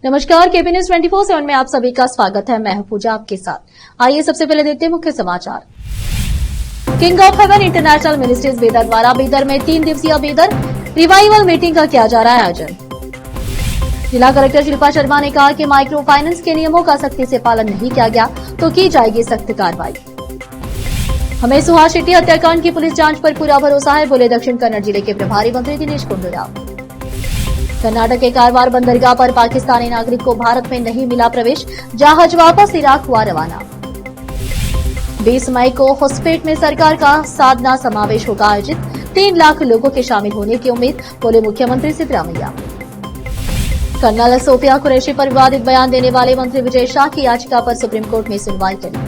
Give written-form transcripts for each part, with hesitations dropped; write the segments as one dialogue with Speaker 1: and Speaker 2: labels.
Speaker 1: नमस्कार, KP news 24/7 में आप सभी का स्वागत है। मैं हूं पूजा आपके साथ। आइए सबसे पहले देखते हैं मुख्य समाचार। King of haven international ministries बेदर द्वारा बेदर में 3 दिवसीय बेदर रिवाइवल मीटिंग का किया जा रहा है आयोजन। जिला कलेक्टर शिल्पा शर्मा ने कहा कि माइक्रो फाइनेंस के नियमों का सख्ती से पालन नहीं किया गया तो की जाएगी सख्त कार्रवाई। हमें सुहास शेट्टी हत्याकांड की पुलिस जांच पर पूरा भरोसा है, बोले दक्षिण कन्नड़ जिले के प्रभारी मंत्री दिनेश गुंडूराव। कर्नाटक के कारवार बंदरगाह पर पाकिस्तानी नागरिक को भारत में नहीं मिला प्रवेश, जहाज वापस इराक हुआ रवाना। 20 मई को होस्पेट में सरकार का साधना समावेश होगा आयोजित, 3 लाख लोगों के शामिल होने की उम्मीद, बोले मुख्यमंत्री सिद्धरामैया। कर्नल सोफिया कुरैशी पर विवादित बयान देने वाले मंत्री विजय शाह की याचिका पर सुप्रीम कोर्ट में सुनवाई करी।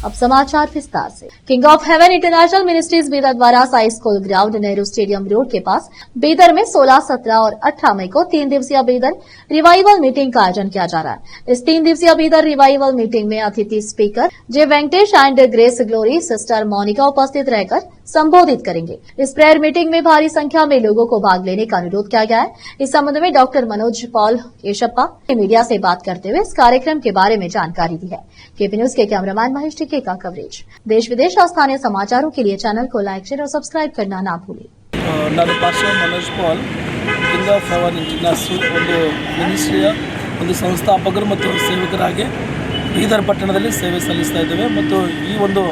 Speaker 1: अब समाचार विस्तार से। King of haven international ministries बेदर द्वारा Sai school ground Nehru stadium road के पास बेदर में 16, 17 और 18 मई को 3 दिवसीय बेदर रिवाइवल मीटिंग का आयोजन किया जा रहा है। इस 3 दिवसीय बेदर रिवाइवल मीटिंग में अतिथि speaker J Venkatesh and grace glory sister Monica उपस्थित रहकर संबोधित करेंगे। इस प्रेयर मीटिंग में भारी संख्या में लोगों को भाग लेने का अनुरोध किया गया है। इस संबंध में डॉक्टर मनोज पॉल येशप्पा ने मीडिया से बात करते हुए इस कार्यक्रम के बारे में जानकारी दी है। केपी न्यूज के कैमरामैन महेश टिके का कवरेज। देश विदेश और स्थानीय समाचारों के लिए चैनल को लाइक, शेयर और सब्सक्राइब करना ना भूलें।
Speaker 2: ನಾನು pastor Manoj Paul King of Heaven International ಒಂದು ಮಿನಿಸ್ಟ್ರಿಯ ಒಂದು ಸಂಸ್ಥಾಪಕರು ಮತ್ತು ಸೇವಕರಾಗಿ ಬೀದರ್ ಪಟ್ಟಣದಲ್ಲಿ ಸೇವೆ ಸಲ್ಲಿಸ್ತಾ ಇದ್ದೇವೆ ಮತ್ತು ಈ ಒಂದು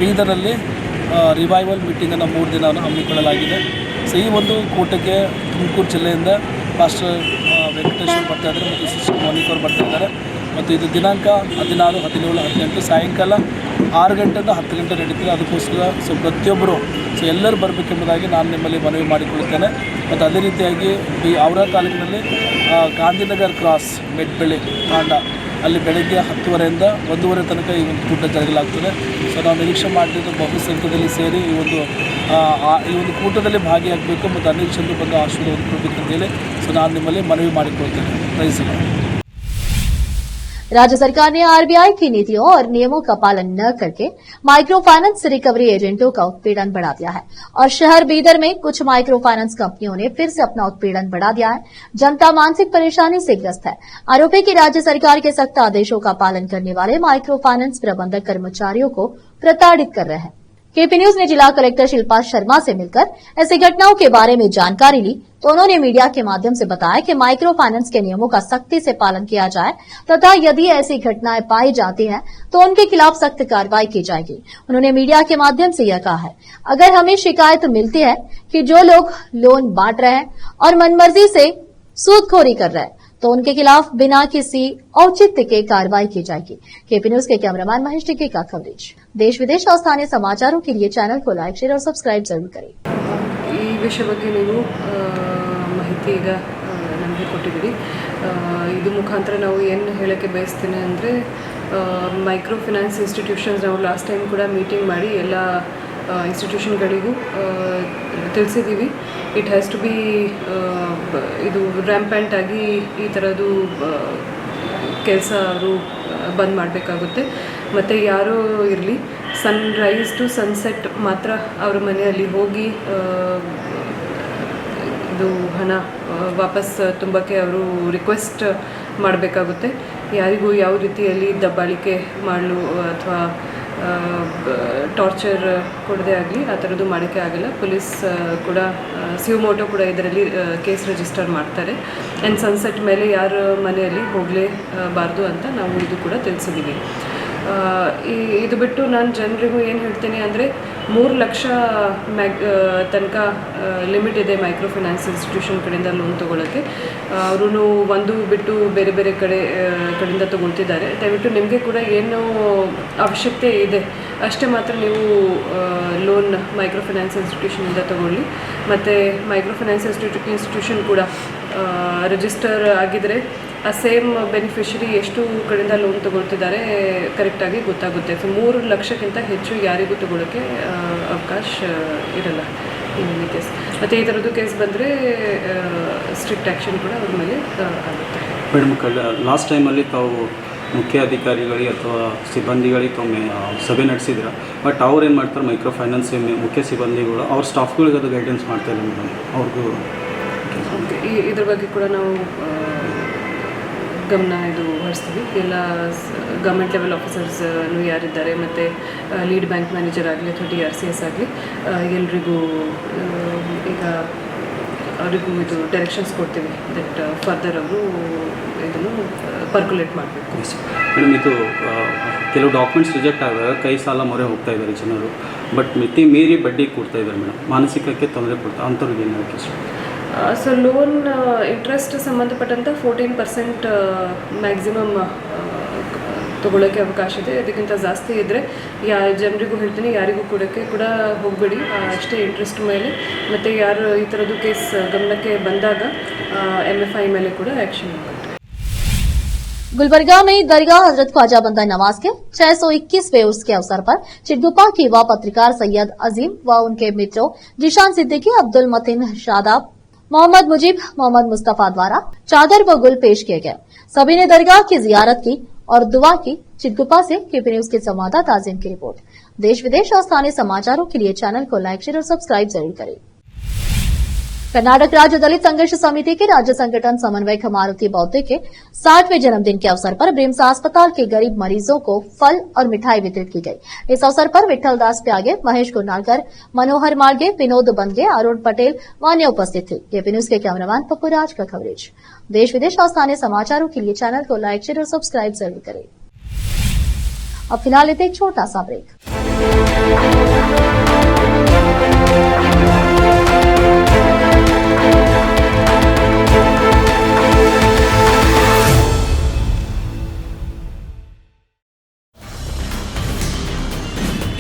Speaker 2: ಬೀದರಲ್ಲಿ ರಿವೈವಲ್ ಮೀಟಿಂಗನ್ನು 3 ದಿನ ಹಮ್ಮಿಕೊಳ್ಳಲಾಗಿದೆ. ಸೊ ಈ ಒಂದು ಕೂಟಕ್ಕೆ ತುಮಕೂರು ಜಿಲ್ಲೆಯಿಂದ ಪಾಸ್ಟರ್ ವೆಂಕಟೇಶ್ವರ್ ಬರ್ತಾ ಇದ್ದಾರೆ ಮತ್ತು ಸಿಸ್ಟರ್ ಮೋನಿಕ್ ಅವರು ಬರ್ತಾ ಇದ್ದಾರೆ ಮತ್ತು ಇದು ದಿನಾಂಕ 16, 17, 18 ಸಾಯಂಕಾಲ 6 ಗಂಟೆಯಿಂದ 10 ಗಂಟೆ ನಡೀತದೆ. ಅದಕ್ಕೋಸ್ಕರ ಪ್ರತಿಯೊಬ್ಬರು ಎಲ್ಲರೂ ಬರಬೇಕೆಂಬುದಾಗಿ ನಾನು ನಿಮ್ಮಲ್ಲಿ ಮನವಿ ಮಾಡಿಕೊಳ್ಳುತ್ತೇನೆ. ಮತ್ತು ಅದೇ ರೀತಿಯಾಗಿ ಈ ಔರಾ ತಾಲೂಕಿನಲ್ಲಿ ಗಾಂಧಿನಗರ್ ಕ್ರಾಸ್ ಮೆಟ್ಬೆಳಿ ತಾಂಡ ಅಲ್ಲಿ ಬೆಳಗ್ಗೆ 10:30ರಿಂದ 1:30 ತನಕ ಈ ಒಂದು ಕೂಟ ಜರಗಲಾಗ್ತದೆ. ಸೊ ನಾವು ನಿರೀಕ್ಷೆ ಮಾಡಿದ್ದು ಬಹುಸಂಖ್ಯೆಯಲ್ಲಿ ಸೇರಿ ಈ ಒಂದು ಕೂಟದಲ್ಲಿ ಭಾಗಿಯಾಗಬೇಕು ಮತ್ತು ಅನೇಕ ಜನರು ಬಂದು ಆಶೀರ್ವಾದ ಕೊಡಬೇಕು ಅಂತೇಳಿ ನಾನು ನಿಮ್ಮಲ್ಲಿ ಮನವಿ ಮಾಡಿಕೊಳ್ತೇನೆ. Price lord.
Speaker 1: राज्य सरकार ने आरबीआई की नीतियों और नियमों का पालन न करके माइक्रो फाइनेंस रिकवरी एजेंटों का उत्पीड़न बढ़ा दिया है और शहर बीदर में कुछ माइक्रो फाइनेंस कंपनियों ने फिर से अपना उत्पीड़न बढ़ा दिया है। जनता मानसिक परेशानी से ग्रस्त है। आरोपी की राज्य सरकार के सख्त आदेशों का पालन करने वाले माइक्रो फाइनेंस प्रबंधक कर्मचारियों को प्रताड़ित कर रहे हैं। केपी न्यूज ने जिला कलेक्टर शिल्पा शर्मा से मिलकर ऐसी घटनाओं के बारे में जानकारी ली तो उन्होंने मीडिया के माध्यम से बताया कि माइक्रो फाइनेंस के नियमों का सख्ती से पालन किया जाए तथा यदि ऐसी घटनाएं पाई जाती हैं तो उनके खिलाफ सख्त कार्रवाई की जाएगी। उन्होंने मीडिया के माध्यम से यह कहा है, अगर हमें शिकायत मिलती है कि जो लोग लोन बांट रहे हैं और मनमर्जी से सूदखोरी कर रहे हैं तो उनके खिलाफ बिना किसी औचित्य के कार्रवाई की जाएगी। केपी न्यूज के कैमरामैन महेश टिके का कवरेज। देश विदेश और स्थानीय समाचारों के लिए चैनल को लाइक, शेयर और सब्सक्राइब जरूर करें।
Speaker 3: ಈ ವಿಷಯ ಬಗ್ಗೆ ನೀವು ಮಾಹಿತಿ ಈಗ ನಮಗೆ ಕೊಟ್ಟಿದ್ದೀರಿ. ಇದು ಮುಖಾಂತರ ನಾವು ಏನು ಹೇಳೋಕ್ಕೆ ಬಯಸ್ತೀನಿ ಅಂದರೆ ಮೈಕ್ರೋ ಫೈನಾನ್ಸ್ ಇನ್ಸ್ಟಿಟ್ಯೂಷನ್ಸ್ ನಾವು ಲಾಸ್ಟ್ ಟೈಮ್ ಕೂಡ ಮೀಟಿಂಗ್ ಮಾಡಿ ಎಲ್ಲ ಇನ್ಸ್ಟಿಟ್ಯೂಷನ್ಗಳಿಗೂ ತಿಳಿಸಿದ್ದೀವಿ. ಇಟ್ ಹ್ಯಾಸ್ ಟು ಬಿ ಇದು ರ್ಯಾಂಪೆಂಟ್ ಆಗಿ ಈ ಥರದ್ದು ಕೆಲಸ ಅವರು ಬಂದ್ ಮಾಡಬೇಕಾಗುತ್ತೆ. ಮತ್ತು ಯಾರೋ ಇರಲಿ ಸನ್ರೈಸ್ ಟು ಸನ್ಸೆಟ್ ಮಾತ್ರ ಅವರ ಮನೆಯಲ್ಲಿ ಹೋಗಿ ಇದು ಹಣ ವಾಪಸ್ ತುಂಬಕ್ಕೆ ಅವರು ರಿಕ್ವೆಸ್ಟ್ ಮಾಡಬೇಕಾಗುತ್ತೆ. ಯಾರಿಗೂ ಯಾವ ರೀತಿಯಲ್ಲಿ ದಬ್ಬಾಳಿಕೆ ಮಾಡಲು ಅಥವಾ ಟಾರ್ಚರ್ ಕೊಡದೇ ಆಗಲಿ ಆ ಥರದ್ದು ಮಾಡೋಕ್ಕೆ ಆಗಲ್ಲ. ಪೊಲೀಸ್ ಕೂಡ ಸಿವಮೋಟೋ ಕೂಡ ಇದರಲ್ಲಿ ಕೇಸ್ ರಿಜಿಸ್ಟರ್ ಮಾಡ್ತಾರೆ. ಆ್ಯಂಡ್ ಸನ್ಸೆಟ್ ಮೇಲೆ ಯಾರ ಮನೆಯಲ್ಲಿ ಹೋಗಲೇಬಾರ್ದು ಅಂತ ನಾವು ಇದು ಕೂಡ ತಿಳಿಸಿದ್ದೀವಿ. ಇದು ಬಿಟ್ಟು ನಾನು ಜನರಿಗೂ ಏನು ಹೇಳ್ತೀನಿ ಅಂದರೆ 3 ಲಕ್ಷ ತನಕ ಲಿಮಿಟ್ ಇದೆ ಮೈಕ್ರೋ ಫೈನಾನ್ಸ್ ಇನ್ಸ್ಟಿಟ್ಯೂಷನ್ ಕಡೆಯಿಂದ ಲೋನ್ ತೊಗೊಳ್ಳೋಕ್ಕೆ. ಅವರು ಒಂದು ಬಿಟ್ಟು ಬೇರೆ ಬೇರೆ ಕಡೆಯಿಂದ ತೊಗೊಳ್ತಿದ್ದಾರೆ. ದಯವಿಟ್ಟು ನಿಮಗೆ ಕೂಡ ಏನು ಅವಶ್ಯಕತೆ ಇದೆ ಅಷ್ಟೇ ಮಾತ್ರ ನೀವು ಲೋನ್ ಮೈಕ್ರೋ ಫೈನಾನ್ಸ್ ಇನ್ಸ್ಟಿಟ್ಯೂಷನಿಂದ ತೊಗೊಳ್ಳಿ. ಮತ್ತು ಮೈಕ್ರೋ ಫೈನಾನ್ಸ್ ಇನ್ಸ್ಟಿಟ್ಯೂಷನ್ ಕೂಡ ರಿಜಿಸ್ಟರ್ ಆಗಿದ್ದರೆ ಆ ಸೇಮ್ ಬೆನಿಫಿಷರಿ ಎಷ್ಟು ಕಡೆಯಿಂದ ಲೋನ್ ತೊಗೊಳ್ತಿದ್ದಾರೆ ಕರೆಕ್ಟಾಗಿ ಗೊತ್ತಾಗುತ್ತೆ. 3 ಲಕ್ಷಕ್ಕಿಂತ ಹೆಚ್ಚು ಯಾರಿಗೂ ತೊಗೊಳ್ಳೋಕ್ಕೆ ಅವಕಾಶ ಇರಲ್ಲ ಈ ಕೇಸ್. ಮತ್ತು ಈ ಥರದ್ದು ಕೇಸ್ ಬಂದರೆ ಸ್ಟ್ರಿಕ್ಟ್ ಆ್ಯಕ್ಷನ್ ಕೂಡ ಅವ್ರ ಮೇಲೆ ಆಗುತ್ತೆ.
Speaker 4: ಮೇಡಮ್, ಲಾಸ್ಟ್ ಟೈಮಲ್ಲಿ ತಾವು ಮುಖ್ಯ ಅಧಿಕಾರಿಗಳಿಗೆ ಅಥವಾ ಸಿಬ್ಬಂದಿಗಳಿಗೆ ಒಮ್ಮೆ ಸಭೆ ನಡೆಸಿದ್ದೀರಾ. ಬಟ್ ಅವ್ರು ಏನು ಮಾಡ್ತಾರೆ, ಮೈಕ್ರೋ ಫೈನಾನ್ಸ್ ಮುಖ್ಯ ಸಿಬ್ಬಂದಿಗಳು ಅವ್ರ ಸ್ಟಾಫ್ಗಳಿಗೆ ಅದು ಗೈಡೆನ್ಸ್ ಮಾಡ್ತಾ ಇಲ್ಲ ಮೇಡಮ್. ಅವ್ರಿಗೂ
Speaker 3: ಇದ್ರ ಬಗ್ಗೆ ಕೂಡ ನಾವು ಗಮನ ಹರಿಸ್ತೀವಿ. ಎಲ್ಲ ಗೌರ್ಮೆಂಟ್ ಲೆವೆಲ್ ಆಫೀಸರ್ಸ್ ಯಾರಿದ್ದಾರೆ ಮತ್ತು ಲೀಡ್ ಬ್ಯಾಂಕ್ ಮ್ಯಾನೇಜರ್ ಆಗಲಿ ಅಥವಾ DRCS ಆಗಲಿ ಎಲ್ರಿಗೂ ಈಗ ಅವರಿಗೂ ಇದು ಡೈರೆಕ್ಷನ್ಸ್ ಕೊಡ್ತೀವಿ ದಟ್ ಫರ್ದರ್ ಅವರು ಇದನ್ನು ಪರ್ಕ್ಯುಲೇಟ್ ಮಾಡಬೇಕು.
Speaker 4: ಮೇಡಮ್, ಇದು ಕೆಲವು ಡಾಕ್ಯುಮೆಂಟ್ಸ್ ರಿಜೆಕ್ಟ್ ಆದಾಗ ಕೈ ಸಾಲ ಮೊರೆ ಹೋಗ್ತಾ ಇದ್ದಾರೆ ಜನರು, ಬಟ್ ಮಿತಿ ಮೀರಿ ಬಡ್ಡಿ ಕೊಡ್ತಾ ಇದ್ದಾರೆ ಮೇಡಮ್. ಮಾನಸಿಕಕ್ಕೆ ತೊಂದರೆ ಕೊಡ್ತಾ ಅಂಥವ್ರಿಗೆ ಏನು ಹೇಳೋಕ್ಕೆ ಇಷ್ಟ?
Speaker 3: ಸೊ ಲೋನ್ ಇಂಟ್ರೆಸ್ಟ್ ಸಂಬಂಧಪಟ್ಟಂಥ 14% ಮ್ಯಾಕ್ಸಿಮಮ್ ತೊಗೊಳ್ಳೋಕ್ಕೆ ಅವಕಾಶ ಇದೆ. ಅದಕ್ಕಿಂತ ಜಾಸ್ತಿ ಇದ್ದರೆ ಜನರಿಗೂ ಹೇಳ್ತೀನಿ, ಯಾರಿಗೂ ಕೊಡೋಕ್ಕೆ ಕೂಡ ಹೋಗಬೇಡಿ. ಅಷ್ಟೇ ಇಂಟ್ರೆಸ್ಟ್ ಮೇಲೆ ಮತ್ತು ಯಾರು ಈ ಥರದ್ದು ಕೇಸ್ ಗಮನಕ್ಕೆ ಬಂದಾಗ MFI ಮೇಲೆ ಕೂಡ ಆ್ಯಕ್ಷನ್ ಆಗುತ್ತೆ.
Speaker 1: गुलबर्गा में दरगाह हजरत ख्वाजा बंदा नवाज के 621वें उर्स के अवसर पर चिटगुप्पा के युवा पत्रकार सैयद अजीम व उनके मित्रों जिशान सिद्दीकी, अब्दुल मतीन शादाब, मोहम्मद मुजीब, मोहम्मद मुस्तफा द्वारा चादर व गुल पेश किए गए। सभी ने दरगाह की जियारत की और दुआ की। चिटगुप्पा से KP न्यूज के संवाददाता अजीम की रिपोर्ट। देश विदेश और स्थानीय समाचारों के लिए चैनल को लाइक, शेयर और सब्सक्राइब जरूर करें। कर्नाटक राज्य दलित संघर्ष समिति के राज्य संगठन समन्वयक मारुति बौद्धे के 60वें जन्मदिन के अवसर पर ब्रिम्स अस्पताल के गरीब मरीजों को फल और मिठाई वितरित की गई। इस अवसर पर विठल दास प्यागे, महेश कुरनालकर, मनोहर मार्गे, विनोद बंदगे, अरुण पटेल व अन्य उपस्थित थे। KP न्यूज के कैमरामैन पप्पू राज का कवरेज। देश विदेश और स्थानीय समाचारों के लिए चैनल को लाइक, शेयर और सब्सक्राइब जरूर करें। अब फिलहाल लेते एक छोटा सा ब्रेक।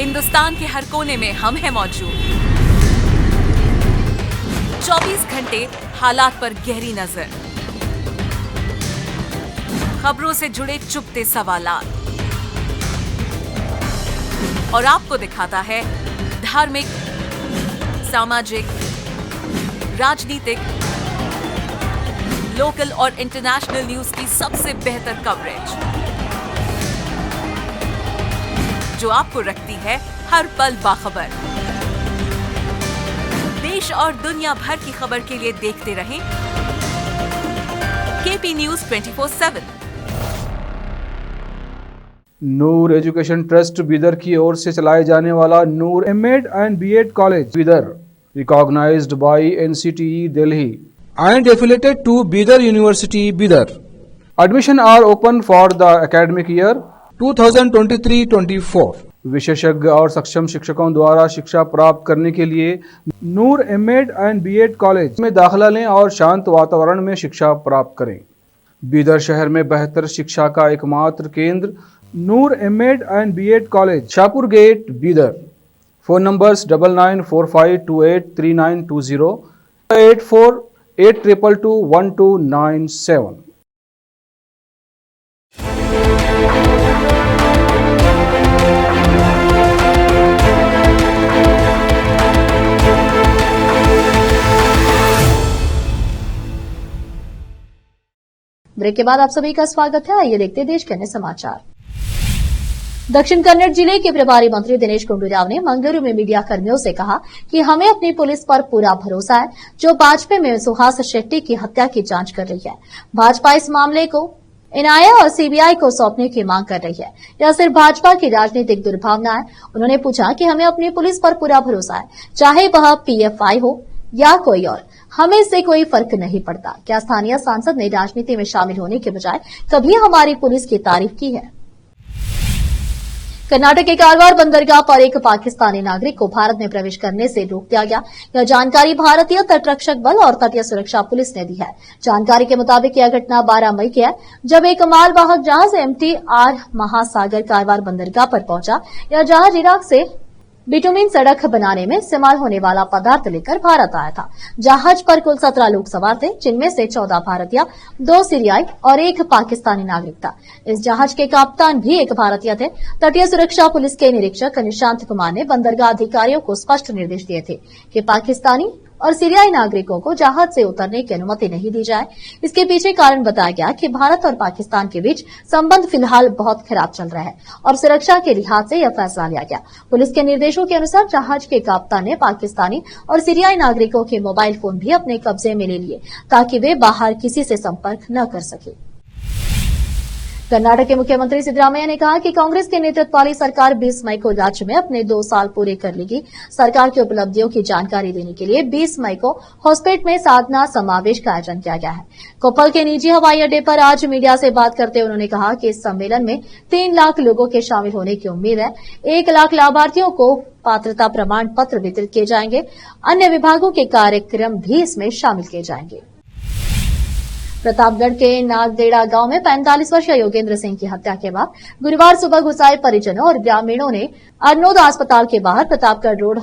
Speaker 5: हिंदुस्तान के हर कोने में हम हैं मौजूद। 24 घंटे हालात पर गहरी नजर, खबरों से जुड़े चुपते सवालात और आपको दिखाता है धार्मिक, सामाजिक, राजनीतिक, लोकल और इंटरनेशनल न्यूज की सबसे बेहतर कवरेज जो आपको रखती है हर पल बाखबर। देश और दुनिया भर की खबर के लिए देखते रहें KP न्यूज 24/7।
Speaker 6: नूर एजुकेशन ट्रस्ट बीदर की ओर से चलाए जाने वाला नूर M.Ed and B.Ed college Bidar, recognized by NCTE Delhi and affiliated to Bidar University Bidar. Admission are open for the academic year 2023-24। विशेषज्ञ और सक्षम शिक्षकों द्वारा शिक्षा प्राप्त करने के लिए नूर M.Ed and B.Ed कॉलेज में दाखिला लें और शांत वातावरण में शिक्षा प्राप्त करें। बीदर शहर में बेहतर शिक्षा का एकमात्र केंद्र Noor M.Ed and B.Ed college, Shahpur gate, Bidar. Phone numbers 9945283920, 8482221297।
Speaker 1: Break के बाद आप सभी का स्वागत है। आइए देखते देश के अन्य समाचार। दक्षिण कन्नड़ जिले के प्रभारी मंत्री दिनेश गुंडूराव ने मंगलुरु में मीडिया कर्मियों से कहा कि हमें अपनी पुलिस पर पूरा भरोसा है, जो भाजपा में सुहास शेट्टी की हत्या की जांच कर रही है। भाजपा इस मामले को NIA और CBI को सौंपने की मांग कर रही है। यह सिर्फ भाजपा की राजनीतिक दुर्भावना है। उन्होंने पूछा कि हमें अपनी पुलिस पर पूरा भरोसा है, चाहे वह PFI हो या कोई और, हमें इससे कोई फर्क नहीं पड़ता। क्या स्थानीय सांसद ने राजनीति में शामिल होने के बजाय कभी हमारी पुलिस की तारीफ की है? कर्नाटक के कारवार बंदरगाह पर एक पाकिस्तानी नागरिक को भारत में प्रवेश करने से रोक दिया गया। यह जानकारी भारतीय तटरक्षक बल और तटीय सुरक्षा पुलिस ने दी है। जानकारी के मुताबिक यह घटना 12 मई की है, जब एक मालवाहक जहाज MT-R महासागर कारवार बंदरगाह पर पहुंचा। यह जहाज इराक से बिटुमिन सड़क बनाने में इस्तेमाल होने वाला पदार्थ लेकर भारत आया था। जहाज पर कुल 17 लोग सवार थे, जिनमें से 14 भारतीय, 2 सीरियाई और 1 पाकिस्तानी नागरिक था। इस जहाज के कप्तान भी एक भारतीय थे। तटीय सुरक्षा पुलिस के निरीक्षक निशांत कुमार ने बंदरगाह अधिकारियों को स्पष्ट निर्देश दिए थे कि पाकिस्तानी और सीरियाई नागरिकों को जहाज से उतरने की अनुमति नहीं दी जाए। इसके पीछे कारण बताया गया कि भारत और पाकिस्तान के बीच संबंध फिलहाल बहुत खराब चल रहा है और सुरक्षा के लिहाज से यह फैसला लिया गया। पुलिस के निर्देशों के अनुसार जहाज के कप्तान ने पाकिस्तानी और सीरियाई नागरिकों के मोबाइल फोन भी अपने कब्जे में ले लिए ताकि वे बाहर किसी से संपर्क न कर सके। कर्नाटक के मुख्यमंत्री सिद्धरामैया ने कहा कि कांग्रेस के नेतृत्व वाली सरकार 20 मई को राज्य में अपने 2 साल पूरे कर लेगी। सरकार की उपलब्धियों की जानकारी देने के लिए 20 मई को हॉस्पेट में साधना समावेश का आयोजन किया गया है। कोप्पल के निजी हवाई अड्डे पर आज मीडिया से बात करते हुए उन्होंने कहा कि इस सम्मेलन में 3 लाख लोगों के शामिल होने की उम्मीद है। 1 लाख लाभार्थियों को पात्रता प्रमाण पत्र वितरित किए जाएंगे। अन्य विभागों के कार्यक्रम भी इसमें शामिल किए जाएंगे। प्रतापगढ़ के नागदेड़ा गांव में 45 वर्षीय योगेंद्र सिंह की हत्या के बाद गुरुवार सुबह घुसाए परिजनों और ग्रामीणों ने अरनोद अस्पताल के बाहर प्रतापगढ़ रोड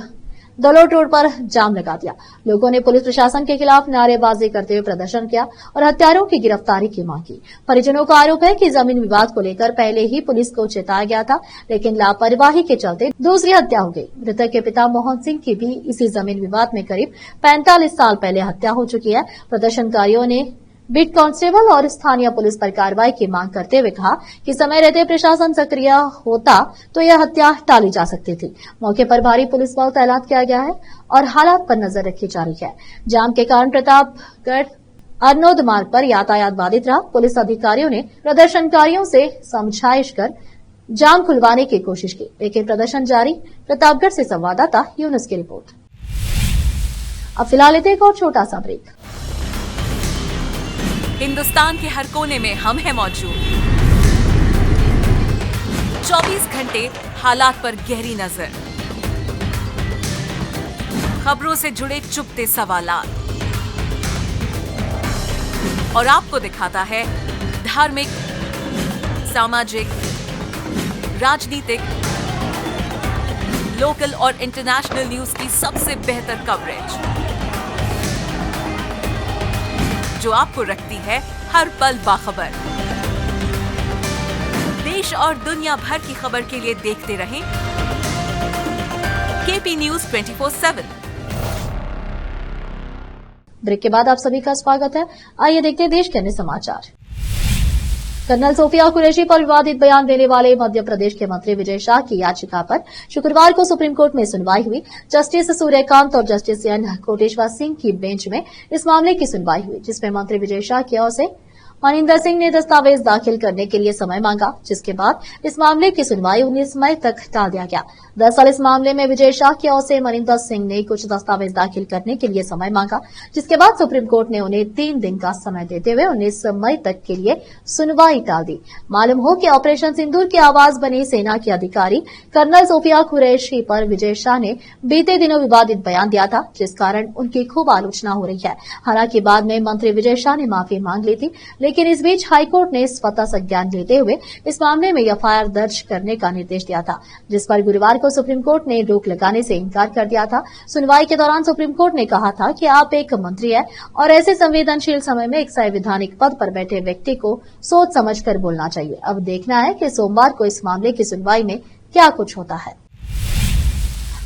Speaker 1: दलोट रोड पर जाम लगा दिया। लोगों ने पुलिस प्रशासन के खिलाफ नारेबाजी करते हुए प्रदर्शन किया और हत्यारों की गिरफ्तारी की मांग की। परिजनों का आरोप है कि जमीन विवाद को लेकर पहले ही पुलिस को चेताया गया था, लेकिन लापरवाही के चलते दूसरी हत्या हो गई। मृतक के पिता मोहन सिंह की भी इसी जमीन विवाद में करीब 45 साल पहले हत्या हो चुकी है। प्रदर्शनकारियों ने बीट कांस्टेबल और स्थानीय पुलिस पर कार्रवाई की मांग करते हुए कहा कि समय रहते प्रशासन सक्रिय होता तो यह हत्या टाली जा सकती थी। मौके पर भारी पुलिस बल तैनात किया गया है और हालात पर नजर रखी जा रही है। जाम के कारण प्रतापगढ़ अरनोद मार्ग पर यातायात बाधित रहा। पुलिस अधिकारियों ने प्रदर्शनकारियों से समझाइश कर जाम खुलवाने की कोशिश की, लेकिन प्रदर्शन जारी। प्रतापगढ़ से संवाददाता यूनुस की रिपोर्ट। अब फिलहाल एक और छोटा सा ब्रेक।
Speaker 5: हिंदुस्तान के हर कोने में हम हैं मौजूद। 24 घंटे हालात पर गहरी नजर, खबरों से जुड़े चुपते सवालात और आपको दिखाता है धार्मिक, सामाजिक, राजनीतिक, लोकल और इंटरनेशनल न्यूज की सबसे बेहतर कवरेज जो आपको रखती है हर पल बाखबर। देश और दुनिया भर की खबर के लिए देखते रहें केपी न्यूज 24/7।
Speaker 1: ब्रेक के बाद आप सभी का स्वागत है। आइए देखते हैं देश के अन्य समाचार। कर्नल सोफिया कुरैशी पर विवादित बयान देने वाले मध्य प्रदेश के मंत्री विजय शाह की याचिका पर शुक्रवार को सुप्रीम कोर्ट में सुनवाई हुई। जस्टिस सूर्यकांत और जस्टिस एन कोटेश्वर सिंह की बेंच में इस मामले की सुनवाई हुई, जिसमें मंत्री विजय शाह की ओर से मनिंदर सिंह ने दस्तावेज दाखिल करने के लिए समय मांगा, जिसके बाद इस मामले की सुनवाई 19 मई तक टाल दिया गया। दरअसल इस मामले में विजय शाह की ओर से मनिंदर सिंह ने कुछ दस्तावेज दाखिल करने के लिए समय मांगा, जिसके बाद सुप्रीम कोर्ट ने उन्हें 3 दिन का समय देते हुए 19 मई तक के लिए सुनवाई टाल दी। मालूम हो कि ऑपरेशन सिंदूर की आवाज बनी सेना की अधिकारी कर्नल सोफिया कुरैशी पर विजय शाह ने बीते दिनों विवादित बयान दिया था, जिस कारण उनकी खूब आलोचना हो रही है। हालांकि बाद में मंत्री विजय शाह ने माफी मांग ली थी, लेकिन इस बीच हाईकोर्ट ने स्वतः संज्ञान लेते हुए इस मामले में एफआईआर दर्ज करने का निर्देश दिया था, जिस पर गुरुवार को सुप्रीम कोर्ट ने रोक लगाने से इनकार कर दिया था। सुनवाई के दौरान सुप्रीम कोर्ट ने कहा था कि आप एक मंत्री हैं और ऐसे संवेदनशील समय में एक संवैधानिक पद पर बैठे व्यक्ति को सोच समझकर बोलना चाहिए। अब देखना है कि सोमवार को इस मामले की सुनवाई में क्या कुछ होता है।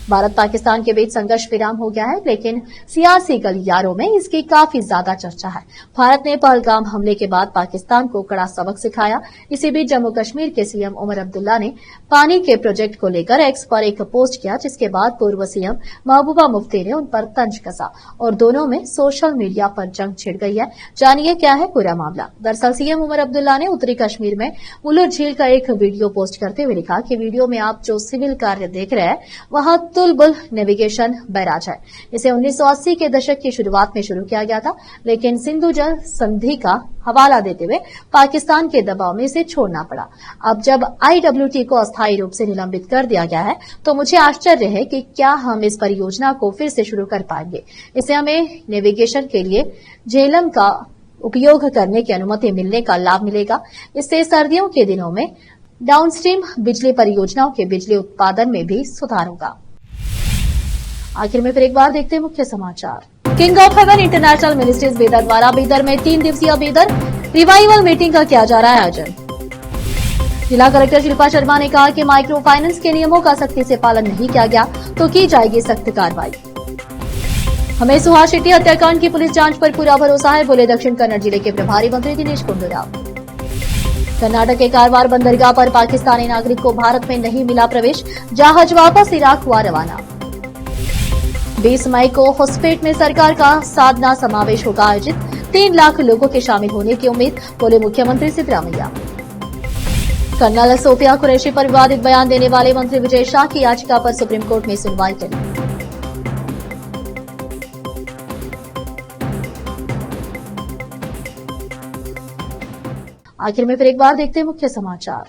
Speaker 1: भारत पाकिस्तान के बीच संघर्ष विराम हो गया है, लेकिन सियासी गलियारों में इसकी काफी ज्यादा चर्चा है। भारत ने पहलगाम हमले के बाद पाकिस्तान को कड़ा सबक सिखाया। इसी बीच जम्मू कश्मीर के सीएम उमर अब्दुल्ला ने पानी के प्रोजेक्ट को लेकर एक्स पर एक पोस्ट किया, जिसके बाद पूर्व सीएम महबूबा मुफ्ती ने उन पर तंज कसा और दोनों में सोशल मीडिया पर जंग छिड़ गई है। जानिए क्या है पूरा मामला। दरअसल सीएम उमर अब्दुल्ला ने उत्तरी कश्मीर में उलूर झील का एक वीडियो पोस्ट करते हुए लिखा कि वीडियो में आप जो सिविल कार्य देख रहे हैं वहां तुलबुल नेविगेशन बैराज है। इसे 1980 के दशक की शुरुआत में शुरू किया गया था, लेकिन सिंधु जल संधि का हवाला देते हुए पाकिस्तान के दबाव में इसे छोड़ना पड़ा। अब जब IWT को अस्थायी रूप से निलंबित कर दिया गया है, तो मुझे आश्चर्य है कि क्या हम इस परियोजना को फिर से शुरू कर पाएंगे। इसे हमें नेविगेशन के लिए झेलम का उपयोग करने की अनुमति मिलने का लाभ मिलेगा। इससे सर्दियों के दिनों में डाउनस्ट्रीम बिजली परियोजनाओं के बिजली उत्पादन में भी सुधार होगा। आखिर में फिर एक बार देखते हैं मुख्य समाचार। King of haven international ministries Bidar द्वारा बीदर में 3 दिवसीय बीदर रिवाइवल मीटिंग का किया जा रहा है आयोजन। जिला कलेक्टर शिल्पा शर्मा ने कहा कि माइक्रो फाइनेंस के नियमों का सख्ती से पालन नहीं किया गया तो की जाएगी सख्त कार्रवाई। हमें सुहास शेट्टी हत्याकांड की पुलिस जांच पर पूरा भरोसा है, बोले दक्षिण कन्नड़ जिले के प्रभारी मंत्री दिनेश गुंडूराव। कर्नाटक के कारवार बंदरगाह पर पाकिस्तानी नागरिक को भारत में नहीं मिला प्रवेश, जहाज वापस इराक हुआ रवाना। 20 मई को होस्पेट में सरकार का साधना समावेश होगा आयोजित, 3 लाख लोगों के शामिल होने की उम्मीद, बोले मुख्यमंत्री सिद्धरामैया। कर्नल सोफिया कुरैशी पर विवादित बयान देने वाले मंत्री विजय शाह की याचिका पर सुप्रीम कोर्ट में सुनवाई करी। आखिर में फिर एक बार देखते हैं मुख्य समाचार।